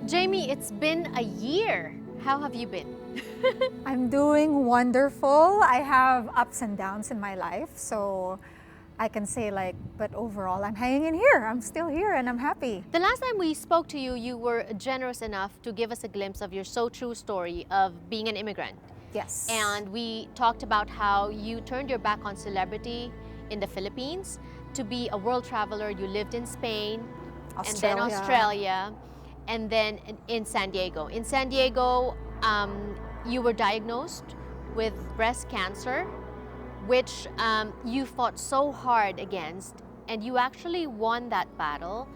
Jaymee, it's been a year. How have you been? I'm doing wonderful. I have ups and downs in my life, so I can say but overall I'm hanging in here. I'm still here and I'm happy. The last time we spoke to you, you were generous enough to give us a glimpse of your so true story of being an immigrant. Yes. And we talked about how you turned your back on celebrity in the Philippines to be a world traveler. You lived in Spain, and then Australia, and then in San Diego. In San Diego, you were diagnosed with breast cancer, which you fought so hard against, and you actually won that battle.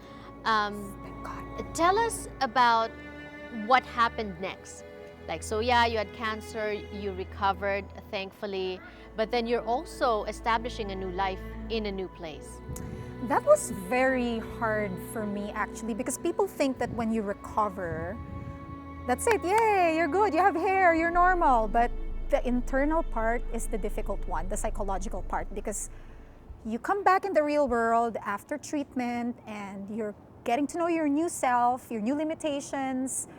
Thank God. Tell us about what happened next. So yeah, you had cancer, you recovered, thankfully, but then you're also establishing a new life in a new place. That was very hard for me actually, because people think that when you recover, that's it, yay, you're good, you have hair, you're normal. But the internal part is the difficult one, the psychological part, because you come back in the real world after treatment and you're getting to know your new self, your new limitations.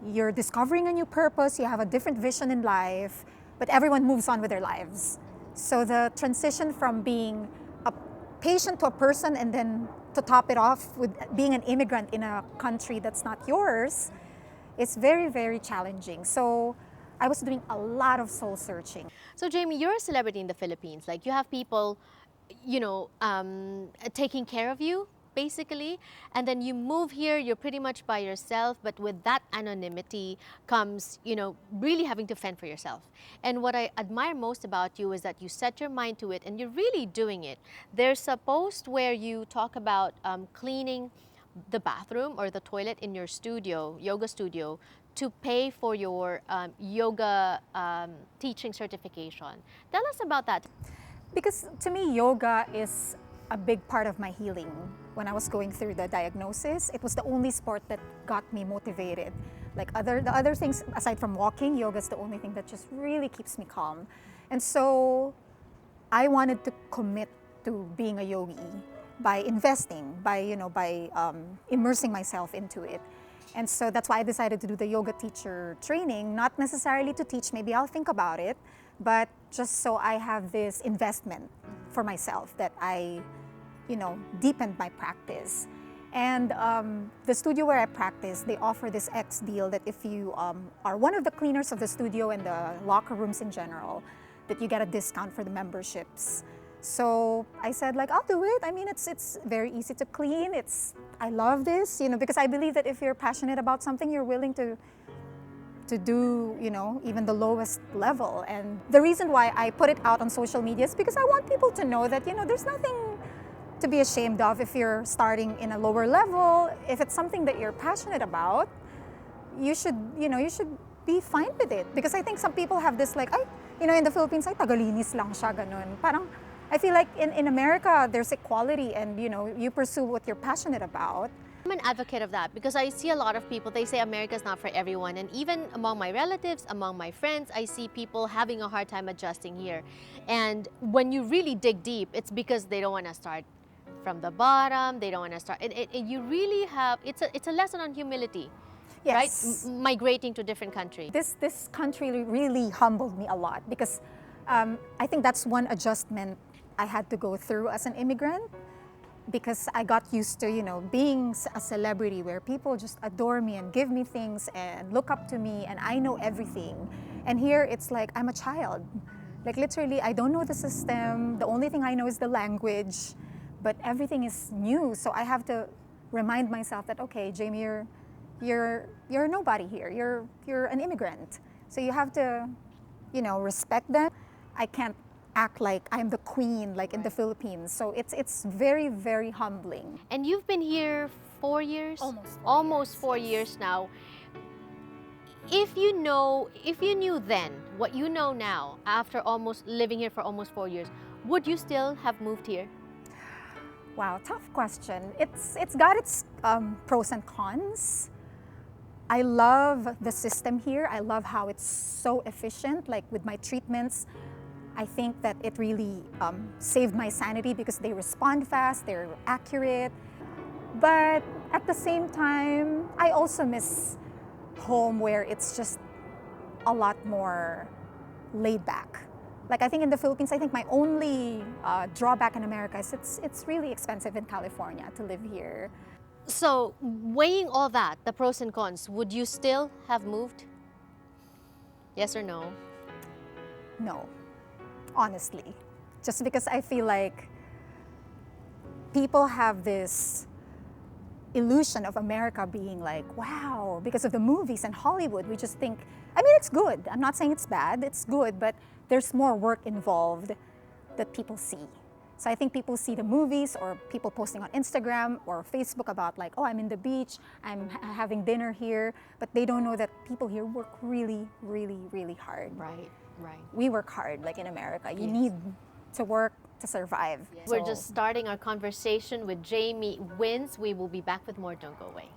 You're discovering a new purpose, you have a different vision in life, but everyone moves on with their lives. So the transition from being a patient to a person, and then to top it off with being an immigrant in a country that's not yours, it's very, very challenging. So I was doing a lot of soul searching. So Jaymee, you're a celebrity in the Philippines. You have people, taking care of you, basically, and then you move here, you're pretty much by yourself, but with that anonymity comes, really having to fend for yourself. And what I admire most about you is that you set your mind to it and you're really doing it. There's a post where you talk about cleaning the bathroom or the toilet in your studio, yoga studio, to pay for your yoga teaching certification. Tell us about that. Because to me, yoga is a big part of my healing. When I was going through the diagnosis, it was the only sport that got me motivated. The other things, aside from walking, yoga is the only thing that just really keeps me calm. And so I wanted to commit to being a yogi by investing, by immersing myself into it. And so that's why I decided to do the yoga teacher training, not necessarily to teach, maybe I'll think about it, but just so I have this investment for myself that I deepened my practice. And the studio where I practice, they offer this X deal that if you are one of the cleaners of the studio and the locker rooms in general, that you get a discount for the memberships. So I said, I'll do it. I mean, it's very easy to clean. I love this, because I believe that if you're passionate about something, you're willing to do, even the lowest level. And the reason why I put it out on social media is because I want people to know that, there's nothing to be ashamed of if you're starting in a lower level. If it's something that you're passionate about, you should be fine with it. Because I think some people have this in the Philippines, tagalinis lang siya, ganun. Parang, I feel like in America, there's equality and, you pursue what you're passionate about. I'm an advocate of that because I see a lot of people, they say America's not for everyone. And even among my relatives, among my friends, I see people having a hard time adjusting here. And when you really dig deep, it's because they don't want to start from the bottom. They don't want to start. You really have, it's a lesson on humility. Yes. Right? Migrating to different countries. This country really humbled me a lot because I think that's one adjustment I had to go through as an immigrant, because I got used to, being a celebrity where people just adore me and give me things and look up to me and I know everything. And here it's like I'm a child. Literally, I don't know the system. The only thing I know is the language, but everything is new. So I have to remind myself that, okay, Jaymee, you're nobody here. You're an immigrant. So you have to, respect them. I can't act like I'm the queen in the Philippines. So it's very, very humbling. And you've been here 4 years? Almost 4 years now. If you knew then what you know now, after almost living here for almost 4 years, would you still have moved here? Wow, tough question. It's got its pros and cons. I love the system here. I love how it's so efficient. With my treatments, I think that it really saved my sanity because they respond fast, they're accurate. But at the same time, I also miss home where it's just a lot more laid back. Like I think in the Philippines, I think my only drawback in America is it's really expensive in California to live here. So, weighing all that, the pros and cons, would you still have moved? Yes or no? No, honestly. Just because I feel like people have this illusion of America being like, wow, because of the movies and Hollywood, we just think, I mean, it's good. I'm not saying it's bad, it's good, but there's more work involved that people see. So I think people see the movies or people posting on Instagram or Facebook about like, oh, I'm in the beach, I'm having dinner here, but they don't know that people here work really, really, really hard. Right, right. We work hard, like in America. You Yes. need to work to survive. We're So- just starting our conversation with Jaymee Wins. We will be back with more. Don't go away.